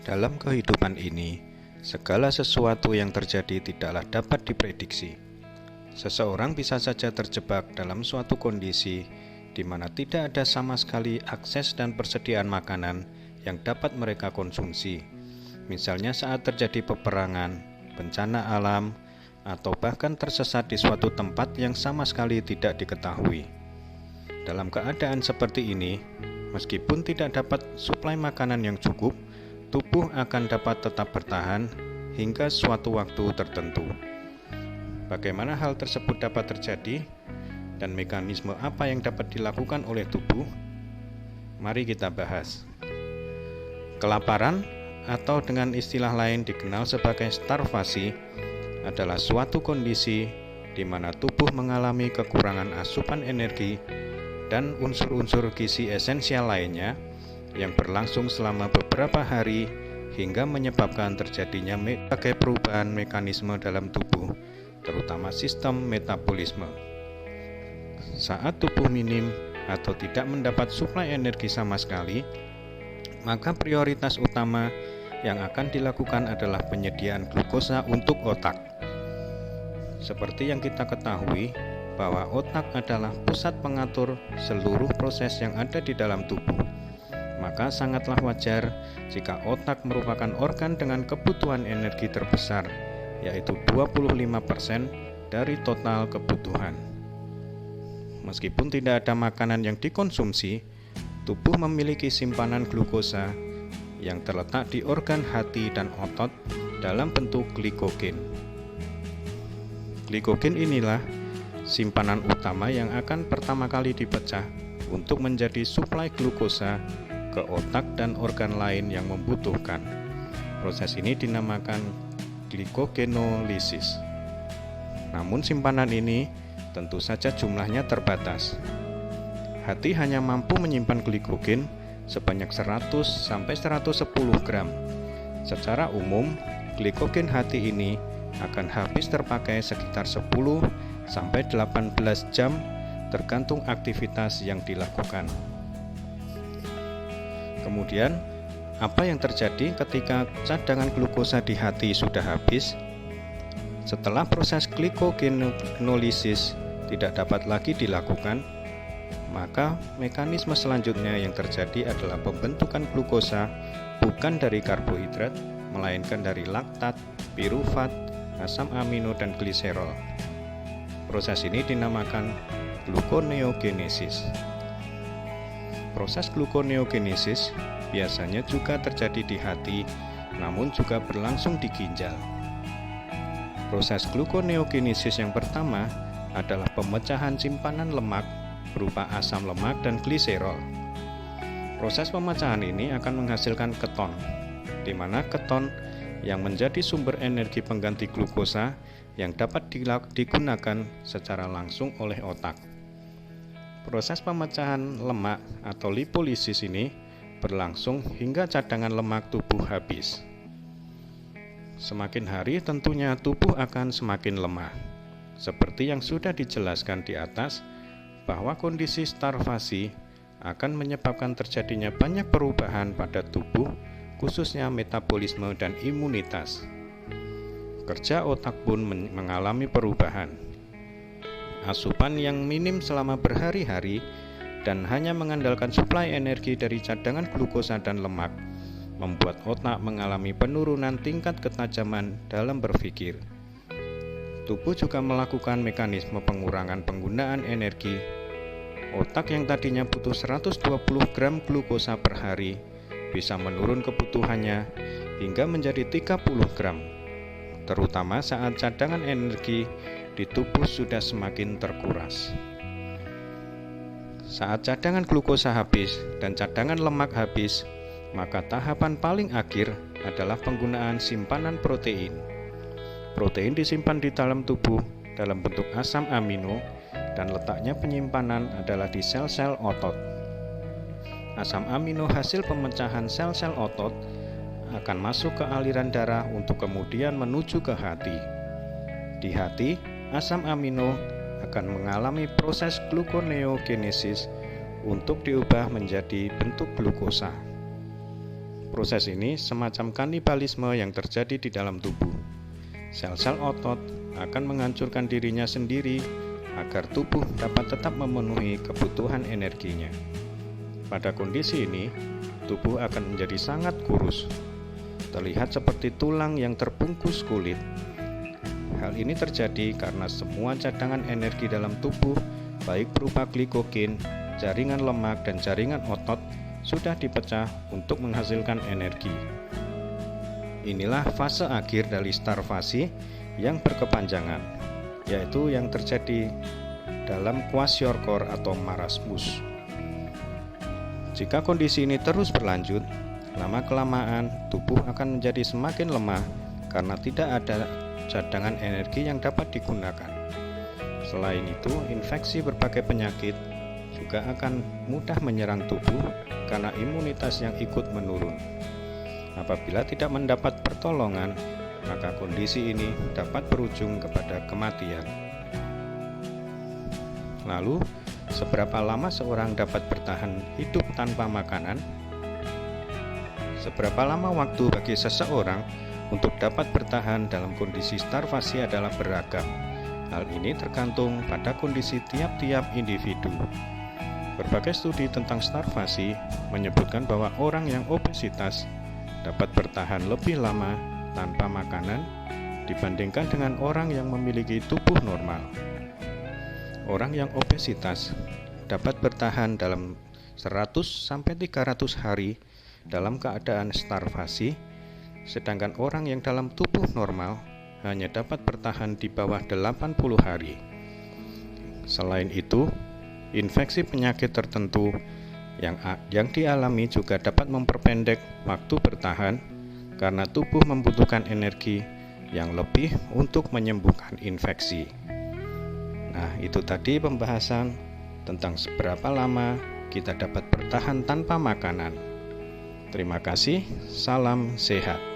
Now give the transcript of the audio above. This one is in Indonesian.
Dalam kehidupan ini, segala sesuatu yang terjadi tidaklah dapat diprediksi. Seseorang bisa saja terjebak dalam suatu kondisi di mana tidak ada sama sekali akses dan persediaan makanan yang dapat mereka konsumsi. Misalnya saat terjadi peperangan, bencana alam, atau bahkan tersesat di suatu tempat yang sama sekali tidak diketahui. Dalam keadaan seperti ini, meskipun tidak dapat suplai makanan yang cukup, tubuh akan dapat tetap bertahan hingga suatu waktu tertentu. Bagaimana hal tersebut dapat terjadi dan mekanisme apa yang dapat dilakukan oleh tubuh? Mari kita bahas. Kelaparan atau dengan istilah lain dikenal sebagai starvasi adalah suatu kondisi di mana tubuh mengalami kekurangan asupan energi dan unsur-unsur gizi esensial lainnya yang berlangsung selama beberapa hari hingga menyebabkan terjadinya berbagai perubahan mekanisme dalam tubuh, terutama sistem metabolisme. Saat tubuh minim atau tidak mendapat suplai energi sama sekali, maka prioritas utama yang akan dilakukan adalah penyediaan glukosa untuk otak. Seperti yang kita ketahui, bahwa otak adalah pusat pengatur seluruh proses yang ada di dalam tubuh. Maka sangatlah wajar jika otak merupakan organ dengan kebutuhan energi terbesar, yaitu 25% dari total kebutuhan. Meskipun tidak ada makanan yang dikonsumsi, tubuh memiliki simpanan glukosa yang terletak di organ hati dan otot dalam bentuk glikogen. Glikogen inilah simpanan utama yang akan pertama kali dipecah untuk menjadi suplai glukosa ke otak dan organ lain yang membutuhkan. Proses ini dinamakan glikogenolisis. Namun simpanan ini tentu saja jumlahnya terbatas. Hati hanya mampu menyimpan glikogen sebanyak 100 sampai 110 gram. Secara umum, glikogen hati ini akan habis terpakai sekitar 10 sampai 18 jam tergantung aktivitas yang dilakukan. Kemudian, apa yang terjadi ketika cadangan glukosa di hati sudah habis? Setelah proses glikogenolisis tidak dapat lagi dilakukan, maka mekanisme selanjutnya yang terjadi adalah pembentukan glukosa bukan dari karbohidrat, melainkan dari laktat, pirufat, asam amino, dan gliserol. Proses ini dinamakan gluconeogenesis. Proses gluconeogenesis biasanya juga terjadi di hati, namun juga berlangsung di ginjal. Proses gluconeogenesis yang pertama adalah pemecahan simpanan lemak berupa asam lemak dan gliserol. Proses pemecahan ini akan menghasilkan keton, di mana keton yang menjadi sumber energi pengganti glukosa yang dapat digunakan secara langsung oleh otak. Proses pemecahan lemak atau lipolisis ini berlangsung hingga cadangan lemak tubuh habis. Semakin hari tentunya tubuh akan semakin lemah. Seperti yang sudah dijelaskan di atas, bahwa kondisi starvasi akan menyebabkan terjadinya banyak perubahan pada tubuh, khususnya metabolisme dan imunitas. Kerja otak pun mengalami perubahan. Asupan yang minim selama berhari-hari dan hanya mengandalkan suplai energi dari cadangan glukosa dan lemak membuat otak mengalami penurunan tingkat ketajaman dalam berpikir. Tubuh juga melakukan mekanisme pengurangan penggunaan energi. Otak yang tadinya butuh 120 gram glukosa per hari bisa menurun kebutuhannya hingga menjadi 30 gram, terutama saat cadangan energi di tubuh sudah semakin terkuras. Saat cadangan glukosa habis dan cadangan lemak habis, maka tahapan paling akhir adalah penggunaan simpanan protein. Protein disimpan di dalam tubuh dalam bentuk asam amino dan letaknya penyimpanan adalah di sel-sel otot. Asam amino hasil pemecahan sel-sel otot akan masuk ke aliran darah untuk kemudian menuju ke hati. Di hati, asam amino akan mengalami proses gluconeogenesis untuk diubah menjadi bentuk glukosa. Proses ini semacam kanibalisme yang terjadi di dalam tubuh. Sel-sel otot akan menghancurkan dirinya sendiri agar tubuh dapat tetap memenuhi kebutuhan energinya. Pada kondisi ini, tubuh akan menjadi sangat kurus, terlihat seperti tulang yang terbungkus kulit. Hal ini terjadi karena semua cadangan energi dalam tubuh, baik berupa glikogen, jaringan lemak, dan jaringan otot, sudah dipecah untuk menghasilkan energi. Inilah fase akhir dari starvasi yang berkepanjangan, yaitu yang terjadi dalam kwashiorkor atau marasmus. Jika kondisi ini terus berlanjut, lama-kelamaan tubuh akan menjadi semakin lemah karena tidak ada cadangan energi yang dapat digunakan. Selain itu, infeksi berbagai penyakit juga akan mudah menyerang tubuh karena imunitas yang ikut menurun. Apabila tidak mendapat pertolongan, maka kondisi ini dapat berujung kepada kematian. Lalu, seberapa lama seorang dapat bertahan hidup tanpa makanan? Seberapa lama waktu bagi seseorang untuk dapat bertahan dalam kondisi starvasi adalah beragam. Hal ini tergantung pada kondisi tiap-tiap individu. Berbagai studi tentang starvasi menyebutkan bahwa orang yang obesitas dapat bertahan lebih lama tanpa makanan dibandingkan dengan orang yang memiliki tubuh normal. Orang yang obesitas dapat bertahan dalam 100-300 hari dalam keadaan starvasi, sedangkan orang yang dalam tubuh normal hanya dapat bertahan di bawah 80 hari. Selain itu, infeksi penyakit tertentu yang dialami juga dapat memperpendek waktu bertahan karena tubuh membutuhkan energi yang lebih untuk menyembuhkan infeksi. Nah, itu tadi pembahasan tentang seberapa lama kita dapat bertahan tanpa makanan. Terima kasih, salam sehat.